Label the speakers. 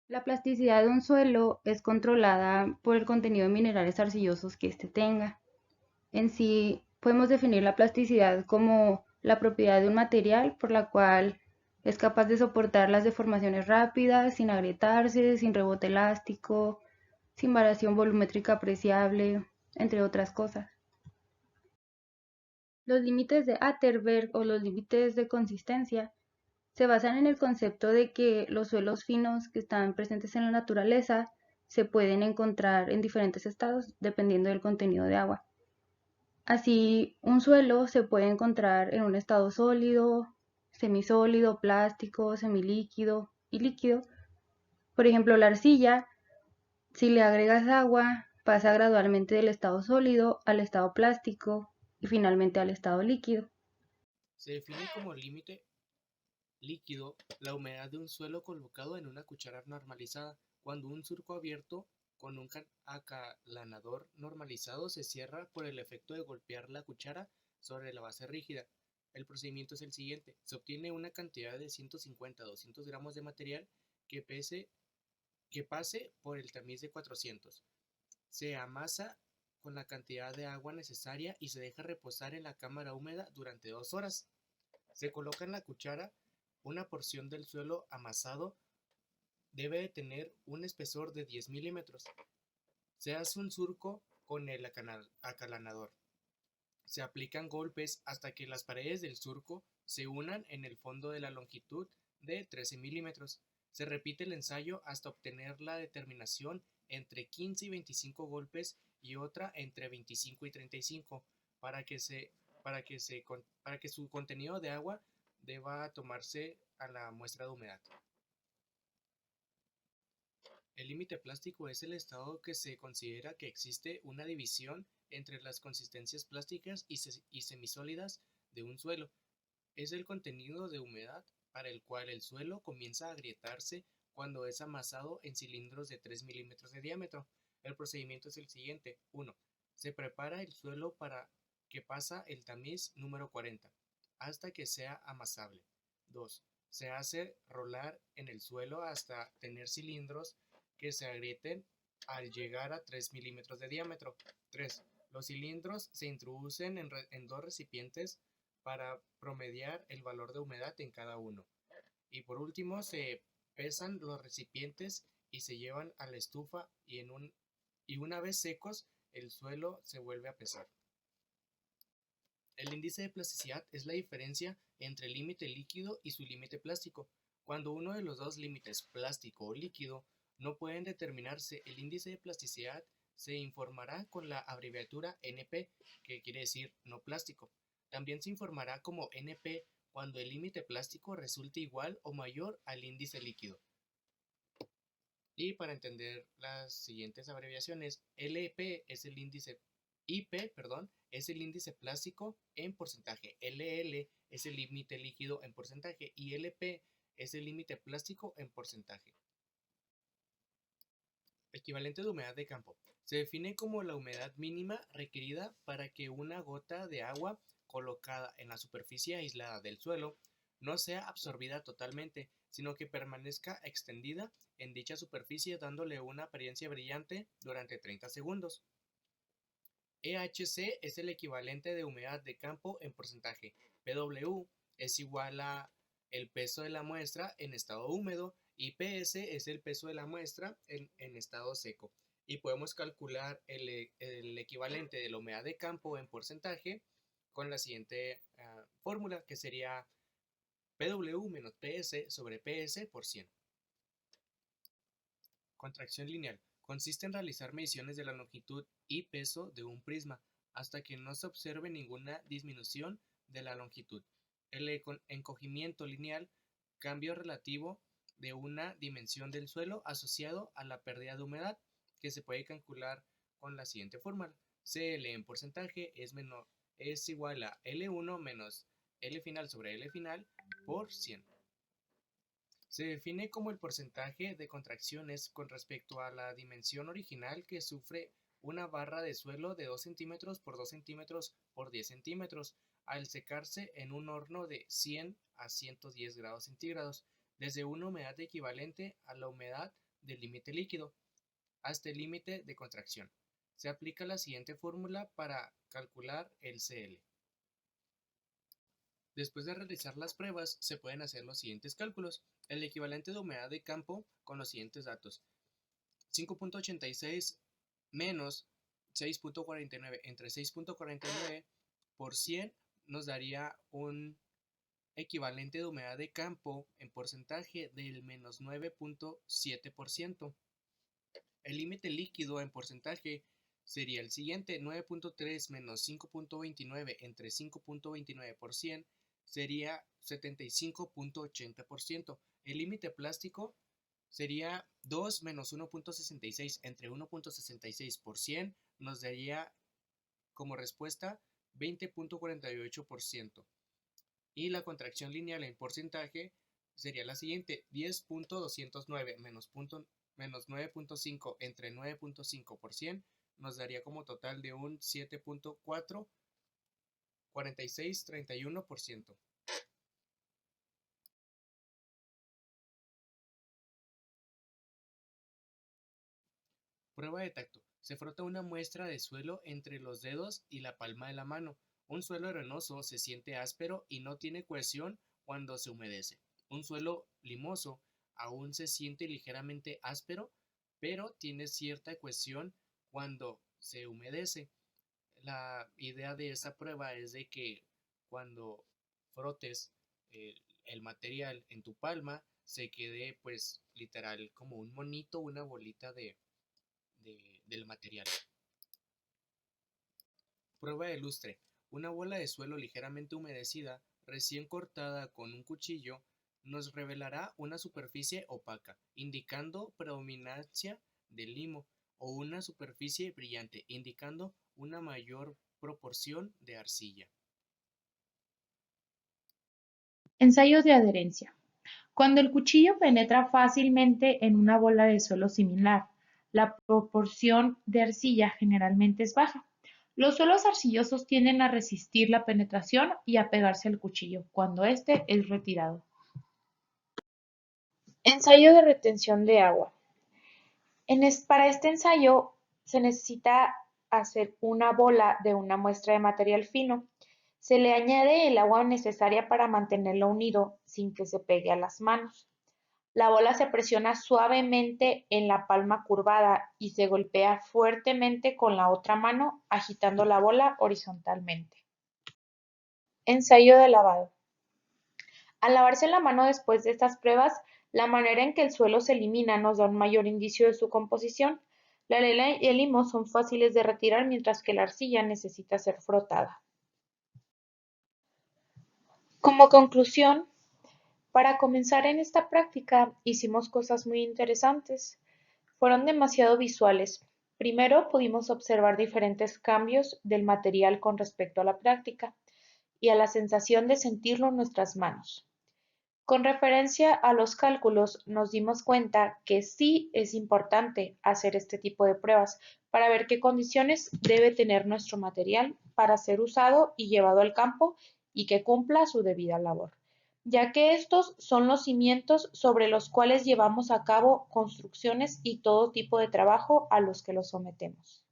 Speaker 1: La plasticidad de un suelo es controlada por el contenido de minerales arcillosos que éste tenga. En sí, podemos definir la plasticidad como la propiedad de un material por la cual es capaz de soportar las deformaciones rápidas, sin agrietarse, sin rebote elástico, sin variación volumétrica apreciable, entre otras cosas. Los límites de Atterberg o los límites de consistencia se basan en el concepto de que los suelos finos que están presentes en la naturaleza se pueden encontrar en diferentes estados dependiendo del contenido de agua. Así, un suelo se puede encontrar en un estado sólido, semisólido, plástico, semilíquido y líquido. Por ejemplo, la arcilla, si le agregas agua, pasa gradualmente del estado sólido al estado plástico y finalmente al estado líquido.
Speaker 2: Se define como límite líquido la humedad de un suelo colocado en una cuchara normalizada. Cuando un surco abierto con un acalanador normalizado se cierra por el efecto de golpear la cuchara sobre la base rígida. El procedimiento es el siguiente. Se obtiene una cantidad de 150 a 200 gramos de material que, que pase por el tamiz de 400. Se amasa con la cantidad de agua necesaria y se deja reposar en la cámara húmeda durante 2 horas. Se coloca en la cuchara una porción del suelo amasado. Debe de tener un espesor de 10 milímetros. Se hace un surco con el acalanador. Se aplican golpes hasta que las paredes del surco se unan en el fondo de la longitud de 13 milímetros. Se repite el ensayo hasta obtener la determinación entre 15 y 25 golpes y otra entre 25 y 35 para que, se, para que su contenido de agua deba tomarse a la muestra de humedad. El límite plástico es el estado que se considera que existe una división entre las consistencias plásticas y semisólidas de un suelo. Es el contenido de humedad para el cual el suelo comienza a agrietarse cuando es amasado en cilindros de 3 milímetros de diámetro. El procedimiento es el siguiente. 1. Se prepara el suelo para que pasa el tamiz número 40 hasta que sea amasable. 2. Se hace rolar en el suelo hasta tener cilindros que se agrieten al llegar a 3 milímetros de diámetro. 3. Los cilindros se introducen en dos recipientes para promediar el valor de humedad en cada uno. Y por último, se pesan los recipientes y se llevan a la estufa y una vez secos, el suelo se vuelve a pesar. El índice de plasticidad es la diferencia entre el límite líquido y su límite plástico. Cuando uno de los dos límites, plástico o líquido, no pueden determinarse, el índice de plasticidad se informará con la abreviatura NP, que quiere decir no plástico. También se informará como NP cuando el límite plástico resulte igual o mayor al índice líquido. Y para entender las siguientes abreviaciones, LP es el índice IP, perdón, es el índice plástico en porcentaje, LL es el límite líquido en porcentaje y LP es el límite plástico en porcentaje. Equivalente de humedad de campo. Se define como la humedad mínima requerida para que una gota de agua colocada en la superficie aislada del suelo no sea absorbida totalmente, sino que permanezca extendida en dicha superficie dándole una apariencia brillante durante 30 segundos. EHC es el equivalente de humedad de campo en porcentaje. PW es igual a el peso de la muestra en estado húmedo y PS es el peso de la muestra en estado seco. Y podemos calcular el equivalente de la humedad de campo en porcentaje con la siguiente fórmula, que sería PW menos PS sobre PS por 100. Contracción lineal. Consiste en realizar mediciones de la longitud y peso de un prisma hasta que no se observe ninguna disminución de la longitud. El encogimiento lineal, cambio relativo de una dimensión del suelo asociado a la pérdida de humedad, que se puede calcular con la siguiente fórmula. CL en porcentaje es igual a L1 menos L final sobre L final por 100. Se define como el porcentaje de contracciones con respecto a la dimensión original que sufre una barra de suelo de 2 centímetros por 2 centímetros por 10 centímetros al secarse en un horno de 100 a 110 grados centígrados, desde una humedad equivalente a la humedad del límite líquido hasta el límite de contracción. Se aplica la siguiente fórmula para calcular el CL. Después de realizar las pruebas, se pueden hacer los siguientes cálculos. El equivalente de humedad de campo con los siguientes datos. 5.86 menos 6.49 entre 6.49 por 100 nos daría un equivalente de humedad de campo en porcentaje del menos 9.7%. El límite líquido en porcentaje sería el siguiente: 9.3 menos 5.29 entre 5.29 por 100 sería 75.80%. El límite plástico sería 2 menos 1.66 entre 1.66 por 100 nos daría como respuesta 20.48%. Y la contracción lineal en porcentaje sería la siguiente: 10.209 menos 9.5 entre 9.5 por 100 nos daría como total de un 7.44631%. Prueba de tacto. Se frota una muestra de suelo entre los dedos y la palma de la mano. Un suelo arenoso se siente áspero y no tiene cohesión cuando se humedece. Un suelo limoso aún se siente ligeramente áspero, pero tiene cierta cohesión cuando se humedece. La idea de esta prueba es de que cuando frotes el material en tu palma, se quede pues literal como un monito, una bolita del material. Prueba de lustre. Una bola de suelo ligeramente humedecida, recién cortada con un cuchillo, nos revelará una superficie opaca, indicando predominancia del limo, o una superficie brillante, indicando una mayor proporción de arcilla.
Speaker 3: Ensayos de adherencia. Cuando el cuchillo penetra fácilmente en una bola de suelo similar, la proporción de arcilla generalmente es baja. Los suelos arcillosos tienden a resistir la penetración y a pegarse al cuchillo cuando éste es retirado. Ensayo de retención de agua. Para este ensayo se necesita hacer una bola de una muestra de material fino. Se le añade el agua necesaria para mantenerlo unido sin que se pegue a las manos. La bola se presiona suavemente en la palma curvada y se golpea fuertemente con la otra mano, agitando la bola horizontalmente. Ensayo de lavado. Al lavarse la mano después de estas pruebas, la manera en que el suelo se elimina nos da un mayor indicio de su composición. La arena y el limo son fáciles de retirar, mientras que la arcilla necesita ser frotada. Como conclusión, para comenzar en esta práctica hicimos cosas muy interesantes. Fueron demasiado visuales. Primero pudimos observar diferentes cambios del material con respecto a la práctica y a la sensación de sentirlo en nuestras manos. Con referencia a los cálculos, nos dimos cuenta que sí es importante hacer este tipo de pruebas para ver qué condiciones debe tener nuestro material para ser usado y llevado al campo y que cumpla su debida labor, ya que estos son los cimientos sobre los cuales llevamos a cabo construcciones y todo tipo de trabajo a los que los sometemos.